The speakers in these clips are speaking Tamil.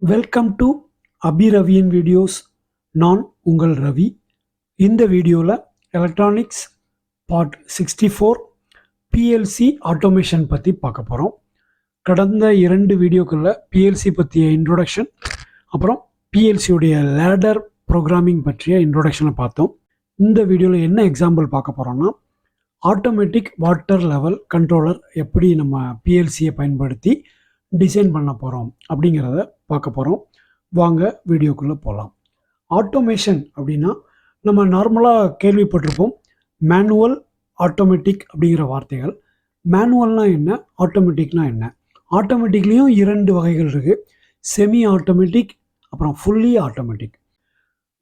வெல்கம் டு அபி ரவியின் வீடியோஸ். நான் உங்கள் ரவி. இந்த வீடியோவில் எலக்ட்ரானிக்ஸ் பார்ட் 64 பிஎல்சி ஆட்டோமேஷன் பற்றி பார்க்க போகிறோம். கடந்த 2 வீடியோக்களில் பிஎல்சி பற்றிய இன்ட்ரொடக்ஷன், அப்புறம் பிஎல்சியுடைய லேடர் ப்ரோக்ராமிங் பற்றிய இன்ட்ரொடக்ஷனை பார்த்தோம். இந்த வீடியோவில் என்ன எக்ஸாம்பிள் பார்க்க போகிறோன்னா, ஆட்டோமேட்டிக் வாட்டர் லெவல் கண்ட்ரோலர் எப்படி நம்ம பிஎல்சியை பயன்படுத்தி டிசைன் பண்ண போகிறோம் அப்படிங்கிறத பார்க்க போகிறோம். வாங்க வீடியோக்குள்ளே போகலாம். ஆட்டோமேஷன் அப்படின்னா நம்ம நார்மலாக கேள்விப்பட்டிருப்போம் மேனுவல், ஆட்டோமேட்டிக் அப்படிங்கிற வார்த்தைகள். மேனுவல்னால் என்ன, ஆட்டோமேட்டிக்னால் என்ன? ஆட்டோமேட்டிக்லேயும் 2 வகைகள் இருக்குது. செமி ஆட்டோமேட்டிக், அப்புறம் ஃபுல்லி ஆட்டோமேட்டிக்.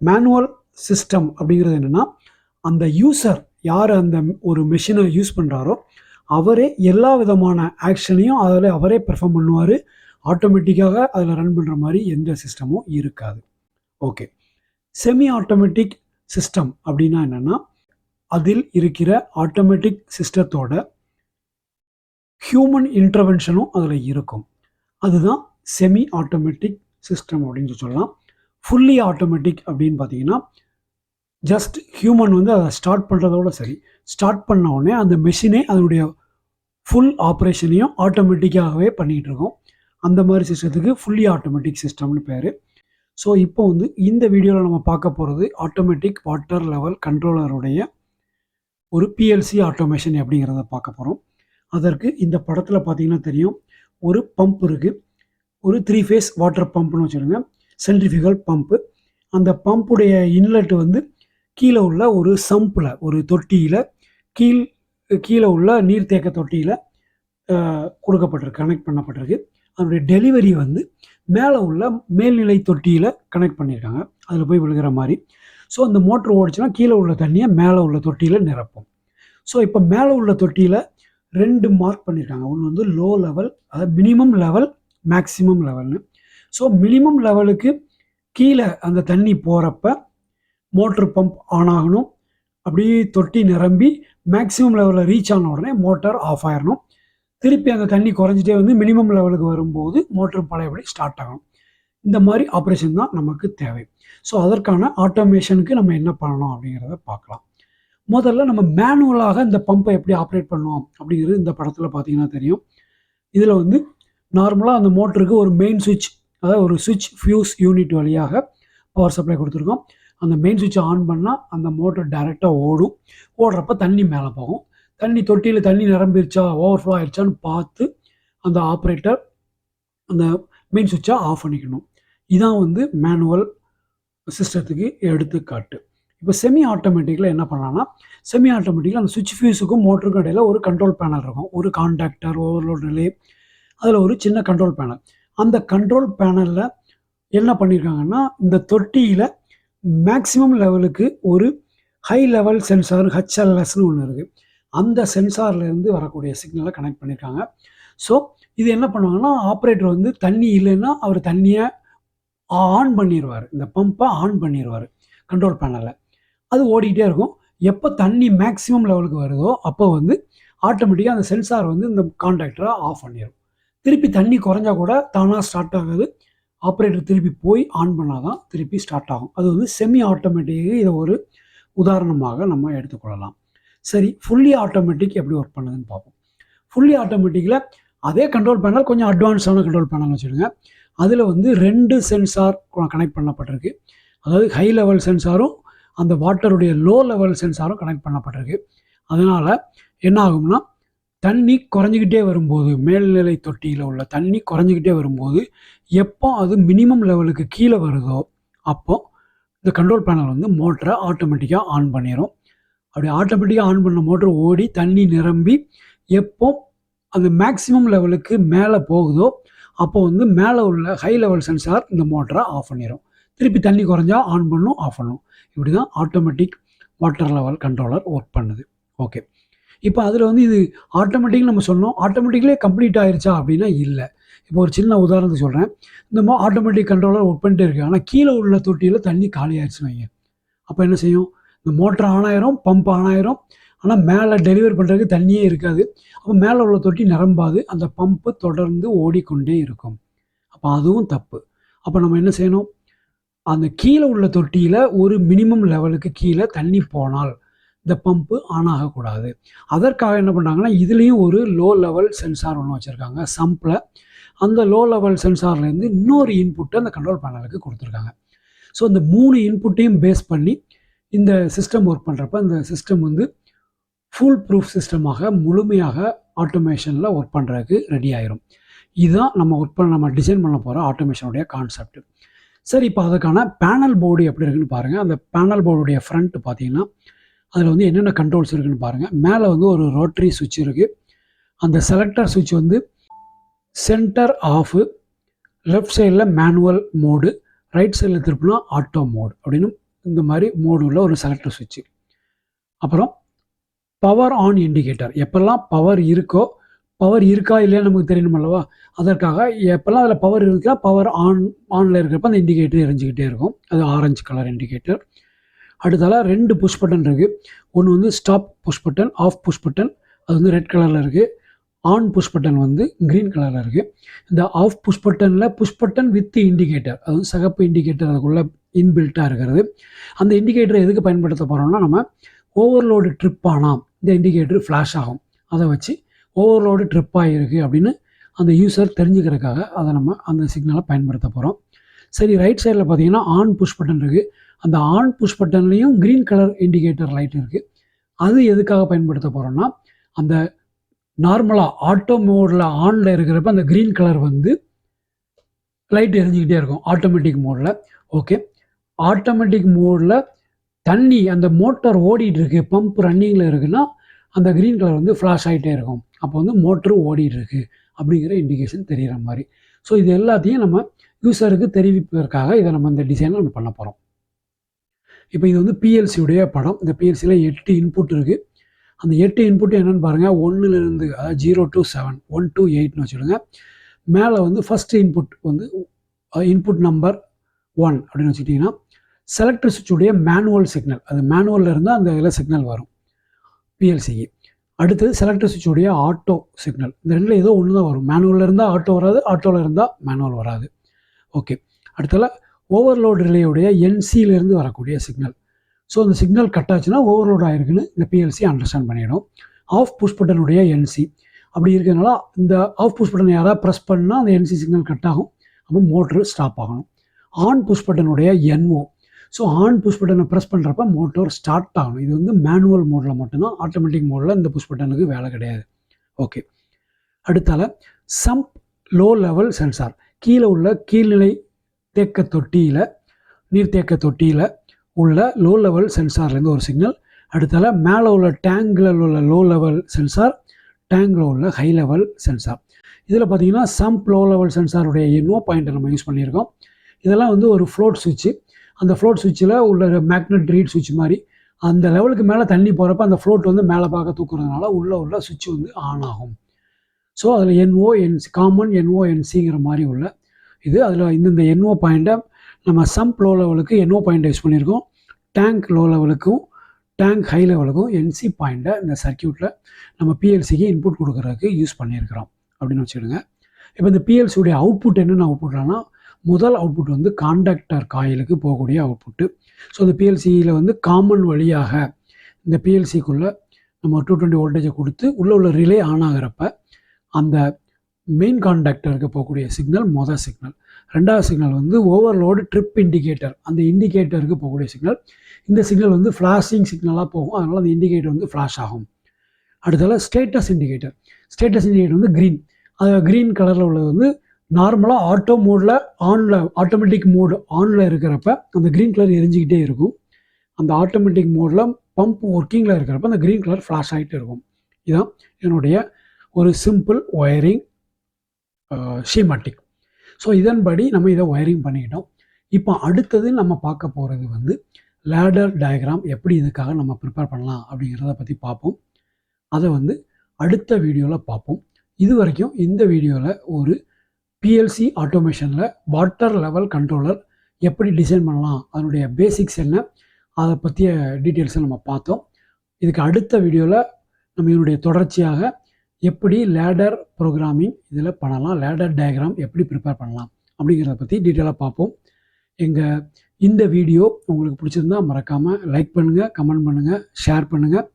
மேனுவல் சிஸ்டம் அப்படிங்கிறது என்னென்னா, அந்த யூசர் யார் அந்த ஒரு மெஷினை யூஸ் பண்ணுறாரோ அவரே எல்லா விதமான ஆக்ஷனையும் அதில் அவரே பெர்ஃபார்ம் பண்ணுவார். ஆட்டோமேட்டிக்காக அதில் ரன் பண்ணுற மாதிரி எந்த சிஸ்டமும் இருக்காது. ஓகே, செமி ஆட்டோமேட்டிக் சிஸ்டம் அப்படின்னா என்னென்னா, அதில் இருக்கிற ஆட்டோமேட்டிக் சிஸ்டத்தோட ஹியூமன் இன்டர்வென்ஷனும் அதில் இருக்கும். அதுதான் செமி ஆட்டோமேட்டிக் சிஸ்டம் அப்படின்னு சொல்லலாம். ஃபுல்லி ஆட்டோமேட்டிக் அப்படின்னு பார்த்தீங்கன்னா, ஜஸ்ட் ஹியூமன் அதை ஸ்டார்ட் பண்ணுறதோட சரி, ஸ்டார்ட் பண்ண உடனே அந்த மெஷினே அதனுடைய ஃபுல் ஆப்ரேஷனையும் ஆட்டோமேட்டிக்காகவே பண்ணிகிட்டு இருக்கோம். அந்த மாதிரி சிஸ்டத்துக்கு ஃபுல்லி ஆட்டோமேட்டிக் சிஸ்டம்னு பேர். ஸோ இப்போ இந்த வீடியோவில் நம்ம பார்க்க போகிறது ஆட்டோமேட்டிக் வாட்டர் லெவல் கண்ட்ரோலருடைய ஒரு பிஎல்சி ஆட்டோமேஷன் அப்படிங்கிறத பார்க்க போகிறோம். அதற்கு இந்த படத்தில் பார்த்தீங்கன்னா தெரியும், ஒரு பம்ப் இருக்குது. ஒரு 3 ஃபேஸ் வாட்டர் பம்ப்னு வச்சுருங்க, சென்ட்ரிஃபியூகல் பம்ப்பு. அந்த பம்புடைய இன்லெட் கீழே உள்ள ஒரு சம்பில், ஒரு தொட்டியில், கீழே உள்ள நீர்த்தேக்க தொட்டியில் கொடுக்கப்பட்டிருக்கு, கனெக்ட் பண்ணப்பட்டிருக்கு. அதனுடைய டெலிவரி மேலே உள்ள மேல்நிலை தொட்டியில் கனெக்ட் பண்ணியிருக்காங்க, அதில் போய் விழுகிற மாதிரி. ஸோ அந்த மோட்ரு ஓடிச்சுன்னா கீழே உள்ள தண்ணியை மேலே உள்ள தொட்டியில் நிரப்பும். ஸோ இப்போ மேலே உள்ள தொட்டியில் 2 மார்க் பண்ணியிருக்காங்க. ஒன்று லோ லெவல், அதாவது மினிமம் லெவல், மேக்சிமம் லெவல்னு. ஸோ மினிமம் லெவலுக்கு கீழே அந்த தண்ணி போகிறப்ப மோட்ரு பம்ப் ஆன் ஆகணும். அப்படியே தொட்டி நிரம்பி மேக்ஸிமம் லெவலில் ரீச் ஆன உடனே மோட்டார் ஆஃப் ஆயிடணும். திருப்பி அந்த தண்ணி குறைஞ்சிட்டே மினிமம் லெவலுக்கு வரும்போது மோட்ரு பழையபடி ஸ்டார்ட் ஆகணும். இந்த மாதிரி ஆப்ரேஷன் தான் நமக்கு தேவை. ஸோ அதற்கான ஆட்டோமேஷனுக்கு நம்ம என்ன பண்ணணும் அப்படிங்கிறத பார்க்கலாம். முதல்ல நம்ம மேனுவலாக இந்த பம்பை எப்படி ஆப்ரேட் பண்ணோம் அப்படிங்கிறது இந்த படத்தில் பார்த்தீங்கன்னா தெரியும். இதில் நார்மலாக அந்த மோட்டருக்கு ஒரு மெயின் சுவிட்ச், அதாவது ஒரு சுவிட்ச் ஃபியூஸ் யூனிட் வழியாக பவர் சப்ளை கொடுத்துருக்கோம். அந்த மெயின் சுவிட்சை ஆன் பண்ணால் அந்த மோட்டர் டைரெக்டாக ஓடும். ஓடுறப்ப தண்ணி மேலே போகும். தொட்டியில் தண்ணி நிரம்பிருச்சா, ஓவர்ஃப்ளோ ஆயிடுச்சான்னு பார்த்து அந்த ஆப்ரேட்டர் அந்த மெயின் சுவிட்சை ஆஃப் பண்ணிக்கணும். இதான் மேனுவல் சிஸ்டத்துக்கு எடுத்துக்காட்டு. இப்போ செமி ஆட்டோமேட்டிக்கில் என்ன பண்ணலாம்னா, செமி ஆட்டோமேட்டிக்கில் அந்த சுவிட்ச் ஃபியூஸுக்கும் மோட்டருக்கும் இடையில் ஒரு கண்ட்ரோல் பேனல் இருக்கும். ஒரு கான்டாக்டர், ஓவர்லோட் ரிலே, அதில் ஒரு சின்ன கண்ட்ரோல் பேனல். அந்த கண்ட்ரோல் பேனலில் என்ன பண்ணியிருக்காங்கன்னா, இந்த தொட்டியில் மேக்ஸிமம் லெவலுக்கு ஒரு ஹை லெவல் சென்சார் ஹெச்எல்எஸ்னு ஒன்று இருக்குது. அந்த சென்சார்லேருந்து வரக்கூடிய சிக்னலை கனெக்ட் பண்ணியிருக்காங்க. ஸோ இது என்ன பண்ணுவாங்கன்னா, ஆப்ரேட்டர் தண்ணி இல்லைன்னா அவர் தண்ணியை ஆன் பண்ணிடுவார், இந்த பம்பை ஆன் பண்ணிடுவார் கண்ட்ரோல் பேனலில். அது ஓடிக்கிட்டே இருக்கும். எப்போ தண்ணி மேக்ஸிமம் லெவலுக்கு வருதோ அப்போ ஆட்டோமேட்டிக்காக அந்த சென்சார் இந்த கான்டாக்டரை ஆஃப் பண்ணிடும். திருப்பி தண்ணி குறைஞ்சா கூட தானாக ஸ்டார்ட் ஆகாது. ஆப்ரேட்டர் திருப்பி போய் ஆன் பண்ணால் தான் திருப்பி ஸ்டார்ட் ஆகும். அது செமி ஆட்டோமேட்டிக்கு இதை ஒரு உதாரணமாக நம்ம எடுத்துக்கொள்ளலாம். சரி, ஃபுல்லி ஆட்டோமேட்டிக் எப்படி ஒர்க் பண்ணுதுன்னு பார்ப்போம். ஃபுல்லி ஆட்டோமேட்டிக்கில் அதே கண்ட்ரோல் பேனல், கொஞ்சம் அட்வான்ஸான கண்ட்ரோல் பேனல் வச்சுருங்க. அதில் 2 சென்சார் கனெக்ட் பண்ணப்பட்டிருக்கு. அதாவது ஹை லெவல் சென்சாரும் அந்த வாட்டருடைய லோ லெவல் சென்சாரும் கனெக்ட் பண்ணப்பட்டிருக்கு. அதனால் என்ன ஆகும்னா, தண்ணி குறைஞ்சிக்கிட்டே வரும்போது, மேல்நிலை தொட்டியில் உள்ள தண்ணி குறைஞ்சிக்கிட்டே வரும்போது, எப்போ அது மினிமம் லெவலுக்கு கீழே வருதோ அப்போ இந்த கண்ட்ரோல் பேனல் மோட்டரை ஆட்டோமேட்டிக்காக ஆன் பண்ணிடும். அப்படி ஆட்டோமேட்டிக்காக ஆன் பண்ண மோட்டர் ஓடி தண்ணி நிரம்பி எப்போ அந்த மேக்ஸிமம் லெவலுக்கு மேலே போகுதோ அப்போ மேலே உள்ள ஹை லெவல் சென்சார் இந்த மோட்டரை ஆஃப் பண்ணிடும். திருப்பி தண்ணி குறைஞ்சா ஆன் பண்ணும், ஆஃப் பண்ணும். இப்படி தான் automatic water level controller work பண்ணுது. ஓகே, இப்போ அதில் இது ஆட்டோமேட்டிக் நம்ம சொன்னோம். ஆட்டோமேட்டிக்லேயே கம்ப்ளீட் ஆயிடுச்சா அப்படின்னா இல்லை. இப்போ ஒரு சின்ன உதாரணத்துக்கு சொல்கிறேன். இந்த ஆட்டோமேட்டிக் கண்ட்ரோலர் ஒர்க் பண்ணிட்டே இருக்குது. ஆனால் கீழே உள்ள தொட்டியில் தண்ணி காலி ஆயிடுச்சுன்னு வைங்க. அப்போ என்ன செய்யும், இந்த மோட்டர் ஆன் ஆயிரும், பம்ப் ஆன் ஆயிரும். ஆனால் மேலே டெலிவரி பண்ணுறதுக்கு தண்ணியே இருக்காது. அப்போ மேலே உள்ள தொட்டி நிரம்பாது. அந்த பம்பு தொடர்ந்து ஓடிக்கொண்டே இருக்கும். அப்போ அதுவும் தப்பு. அப்போ நம்ம என்ன செய்யணும், அந்த கீழே உள்ள தொட்டியில் ஒரு மினிமம் லெவலுக்கு கீழே தண்ணி போனால் இந்த பம்பு ஆன் ஆகக்கூடாது. அதற்காக என்ன பண்ணுறாங்கன்னா, இதுலேயும் ஒரு லோ லெவல் சென்சார் ஒன்று வச்சுருக்காங்க சம்பில். அந்த லோ லெவல் சென்சார்லேருந்து இன்னொரு இன்புட்டை அந்த கண்ட்ரோல் பேனலுக்கு கொடுத்துருக்காங்க. ஸோ இந்த 3 இன்புட்டையும் பேஸ் பண்ணி இந்த சிஸ்டம் ஒர்க் பண்ணுறப்ப இந்த சிஸ்டம் வந்து ஃபுல் ப்ரூஃப் சிஸ்டமாக முழுமையாக ஆட்டோமேஷனில் ஒர்க் பண்ணுறதுக்கு ரெடி ஆயிரும். இதுதான் நம்ம டிசைன் பண்ண போகிற ஆட்டோமேஷனுடைய கான்செப்ட். சரி, இப்போ அதுக்கான பேனல் போர்டு எப்படி இருக்குன்னு பாருங்கள். அந்த பேனல் போர்டுடைய ஃப்ரண்ட் பார்த்தீங்கன்னா அதில் வந்து என்னென்ன கண்ட்ரோல்ஸ் இருக்குதுன்னு பாருங்கள். மேலே வந்து ஒரு ரோட்டரி சுவிட்ச் இருக்குது. அந்த செலக்டர் சுவிட்ச் வந்து சென்டர் ஆஃபு, லெஃப்ட் சைடில் மேனுவல் மோடு, ரைட் சைடில் திருப்பினா ஆட்டோ மோடு அப்படின்னு இந்த மாதிரி மோடு உள்ள ஒரு செலக்டர் சுவிட்சு. அப்புறம் பவர் ஆன் இண்டிகேட்டர், எப்பெல்லாம் பவர் இருக்கோ, பவர் இருக்கா இல்லையா நமக்கு தெரியணும் அல்லவா, அதற்காக எப்போல்லாம் அதில் பவர் இருக்கா பவர் ஆனில் இருக்கிறப்ப அந்த இண்டிகேட்டர் எரிஞ்சிக்கிட்டே இருக்கும். அது ஆரஞ்சு கலர் இண்டிகேட்டர். அடுத்தால 2 புஷ் பட்டன் இருக்குது. ஒன்று வந்து stop push button, off push button, அது வந்து ரெட் கலரில் இருக்குது. ஆன் புஷ் பட்டன் வந்து க்ரீன் கலரில் இருக்குது. இந்த ஆஃப் புஷ் பட்டனில் புஷ் பட்டன் வித் இண்டிகேட்டர், அதுவும் சிகப்பு இண்டிகேட்டர் அதுக்குள்ளே இன்பில்ட்டாக இருக்கிறது. அந்த இண்டிகேட்டரை எதுக்கு பயன்படுத்த போகிறோம்னா, நம்ம ஓவர்லோடு ட்ரிப் ஆனால் இந்த இண்டிகேட்டர் ஃப்ளாஷ் ஆகும். அதை வச்சு ஓவர்லோடு ட்ரிப் ஆகிருக்கு அப்படின்னு அந்த யூசர் தெரிஞ்சுக்கிறதுக்காக அதை நம்ம அந்த சிக்னலை பயன்படுத்த போகிறோம். சரி, ரைட் சைடில் பார்த்தீங்கன்னா ஆன் புஷ் பட்டன் இருக்குது. அந்த ஆன் புஷ் பட்டன்லேயும் க்ரீன் கலர் இண்டிகேட்டர் லைட் இருக்குது. அது எதுக்காக பயன்படுத்த போகிறோம்னா, அந்த நார்மலாக ஆட்டோ மோடில் ஆனில் இருக்கிறப்ப அந்த க்ரீன் கலர் வந்து லைட் எரிஞ்சிக்கிட்டே இருக்கும் ஆட்டோமேட்டிக் மோடில். ஓகே, ஆட்டோமேட்டிக் மோடில் தண்ணி அந்த மோட்டார் ஓடிட்டு இருக்கு, பம்ப் ரன்னிங்கில் இருக்குன்னா அந்த க்ரீன் கலர் வந்து ஃப்ளாஷ் ஆகிட்டே இருக்கும். அப்போ வந்து மோட்ரு ஓடிட்டு இருக்கு அப்படிங்கிற இண்டிகேஷன் தெரிகிற மாதிரி. ஸோ இது எல்லாத்தையும் நம்ம யூஸருக்கு தெரிவிப்பதற்காக இதை நம்ம இந்த டிசைனை நம்ம பண்ண போகிறோம். இப்போ இது வந்து பிஎல்சியுடைய படம். இந்த பிஎல்சியில் 8 இன்புட் இருக்குது. அந்த 8 இன்புட் என்னென்னு பாருங்கள். 1லேருந்து அதாவது 0 to 7, 1 to 8ன்னு வச்சுடுங்க. மேலே வந்து ஃபஸ்ட் இன்புட் வந்து இன்புட் நம்பர் 1 அப்படின்னு வச்சுக்கிட்டிங்கன்னா செலக்டர் சுவிட்சுடைய மேனுவல் சிக்னல், அது மேனுவலில் இருந்தால் அந்த இதில் சிக்னல் வரும் பிஎல்சிக்கு. அடுத்தது செலக்டர் சுவிட்சுடைய ஆட்டோ சிக்னல். இந்த ரெண்டில் ஏதோ ஒன்று தான் வரும். மேனுவலில் இருந்தால் ஆட்டோ வராது, ஆட்டோவில் இருந்தால் மேனுவல் வராது. ஓகே, அடுத்தது ஓவர்லோட் ரிலேயுடைய என்சியிலேருந்து வரக்கூடிய சிக்னல். ஸோ அந்த சிக்னல் கட் ஆச்சுன்னா ஓவர்லோட் ஆகிருக்குன்னு இந்த பிஎல்சி அண்டர்ஸ்டாண்ட் பண்ணிடும். ஆஃப் புஷ் பட்டனுடைய என்சி அப்படி இருக்கிறதுனால இந்த ஆஃப் புஷ் பட்டன் யாராவது ப்ரெஸ் பண்ணால் அந்த என்சி சிக்னல் கட் ஆகும். அப்போ மோட்ரு ஸ்டாப் ஆகணும். ஆன் புஷ் பட்டனுடைய என்ஓ. ஸோ ஆன் புஷ் பட்டனை ப்ரெஸ் பண்ணுறப்ப மோட்டர் ஸ்டார்ட் ஆகணும். இது வந்து மேனுவல் மோடில் மட்டும்தான், ஆட்டோமேட்டிக் மோடில் இந்த புஷ் பட்டனுக்கு வேலை கிடையாது. ஓகே, அடுத்தால சம்ப் லோ லெவல் சென்சார், கீழே உள்ள கீழ்நிலை தேக்க தொட்டியில், நீர்த்தேக்க தொட்டியில் உள்ள லோ லெவல் சென்சார்லேருந்து ஒரு சிக்னல். அடுத்தால மேலே உள்ள டேங்கில் உள்ள லோ லெவல் சென்சார், டேங்கில் உள்ள ஹை லெவல் சென்சார். இதில் பார்த்தீங்கன்னா சம்ப் லோ லெவல் சென்சாருடைய என்ஓ பாயிண்ட்டை நம்ம யூஸ் பண்ணியிருக்கோம். இதெல்லாம் வந்து ஒரு ஃப்ளோட் சுவிட்சு. அந்த ஃப்ளோட் சுவிட்சில் உள்ள மேக்னெட் ரீட் சுவிட்ச் மாதிரி அந்த லெவலுக்கு மேலே தண்ணி போகிறப்ப அந்த ஃப்ளோட் வந்து மேலே பார்க்க தூக்குறதுனால உள்ள சுவிட்ச் வந்து ஆன் ஆகும். ஸோ அதில் என்ஓ என்சி, காமன் என்ஓ என்சிங்கிற மாதிரி உள்ள இது. அதில் இந்த என்ஓ பாயிண்ட்டை நம்ம சம்ப் லோ லெவலுக்கு என்ஓ பாயிண்ட்டை யூஸ் பண்ணியிருக்கோம். டேங்க் லோ லெவலுக்கும் டேங்க் ஹை லெவலுக்கும் என்சி பாயிண்ட்டை இந்த சர்க்கியூட்டில் நம்ம பிஎல்சிக்கு இன்புட் கொடுக்குறதுக்கு யூஸ் பண்ணியிருக்கிறோம் அப்படின்னு வச்சுக்கிடுங்க. இப்போ இந்த பிஎல்சியுடைய அவுட்புட் என்னென்ன அவுட்புட்னா, முதல் அவுட்புட் வந்து காண்டக்டர் காயிலுக்கு போகக்கூடிய அவுட்புட்டு. ஸோ இந்த பிஎல்சியில் வந்து காமன் வழியாக இந்த பிஎல்சிக்குள்ளே நம்ம 220 வோல்டேஜை கொடுத்து உள்ள ரிலே ஆன் ஆகிறப்ப அந்த மெயின் காண்டக்டருக்கு போகக்கூடிய சிக்னல் மொதல் சிக்னல். ரெண்டாவது சிக்னல் வந்து ஓவர்லோடு ட்ரிப் இண்டிகேட்டர், அந்த இண்டிகேட்டருக்கு போகக்கூடிய சிக்னல். இந்த சிக்னல் வந்து ஃப்ளாஷிங் சிக்னலாக போகும், அதனால் அந்த இண்டிகேட்டர் வந்து ஃப்ளாஷ் ஆகும். அடுத்தது ஸ்டேட்டஸ் இண்டிகேட்டர். ஸ்டேட்டஸ் இண்டிகேட்டர் வந்து க்ரீன், அது க்ரீன் கலரில் உள்ளது வந்து நார்மலாக ஆட்டோ மோடில் ஆனில், ஆட்டோமேட்டிக் மோடு ஆனில் இருக்கிறப்ப அந்த க்ரீன் கலர் எரிஞ்சிக்கிட்டே இருக்கும். அந்த ஆட்டோமேட்டிக் மோடில் பம்ப் ஒர்க்கிங்கில் இருக்கிறப்ப அந்த க்ரீன் கலர் ஃப்ளாஷ் ஆகிட்டு இருக்கும். இதுதான் என்னுடைய ஒரு சிம்பிள் ஒயரிங் ஷீமேட்டிக். ஸோ இதன்படி நம்ம இதை ஒயரிங் பண்ணிக்கிட்டோம். இப்போ அடுத்தது நம்ம பார்க்க போகிறது வந்து லேடர் டயக்ராம் எப்படி இதுக்காக நம்ம ப்ரிப்பேர் பண்ணலாம் அப்படிங்கிறத பற்றி பார்ப்போம். அதை வந்து அடுத்த வீடியோவில் பார்ப்போம். இது வரைக்கும் இந்த வீடியோவில் ஒரு பிஎல்சி ஆட்டோமேஷனில் வாட்டர் லெவல் கண்ட்ரோலர் எப்படி டிசைன் பண்ணலாம், அதனுடைய பேசிக்ஸ் என்ன, அதை பற்றிய டீட்டெயில்ஸை நம்ம பார்த்தோம். இதுக்கு அடுத்த வீடியோவில் நம்ம இதனுடைய தொடர்ச்சியாக எப்படி லேடர் ப்ரோக்ராமிங் இதில் பண்ணலாம், லேடர் டயக்ராம் எப்படி ப்ரிப்பேர் பண்ணலாம் அப்படிங்கிறத பற்றி டீட்டெயிலாக பார்ப்போம். இந்த வீடியோ உங்களுக்கு பிடிச்சிருந்தா மறக்காமல் லைக் பண்ணுங்கள், கமெண்ட் பண்ணுங்கள், ஷேர் பண்ணுங்கள்.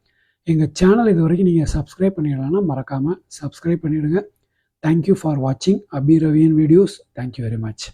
எங்கள் சேனல் இது வரைக்கும் நீங்கள் சப்ஸ்கிரைப் பண்ணிடலாம்னா மறக்காமல் சப்ஸ்கிரைப் பண்ணிவிடுங்க. தேங்க்யூ ஃபார் வாட்சிங் அபி ரவியின் வீடியோஸ். Thank you very much.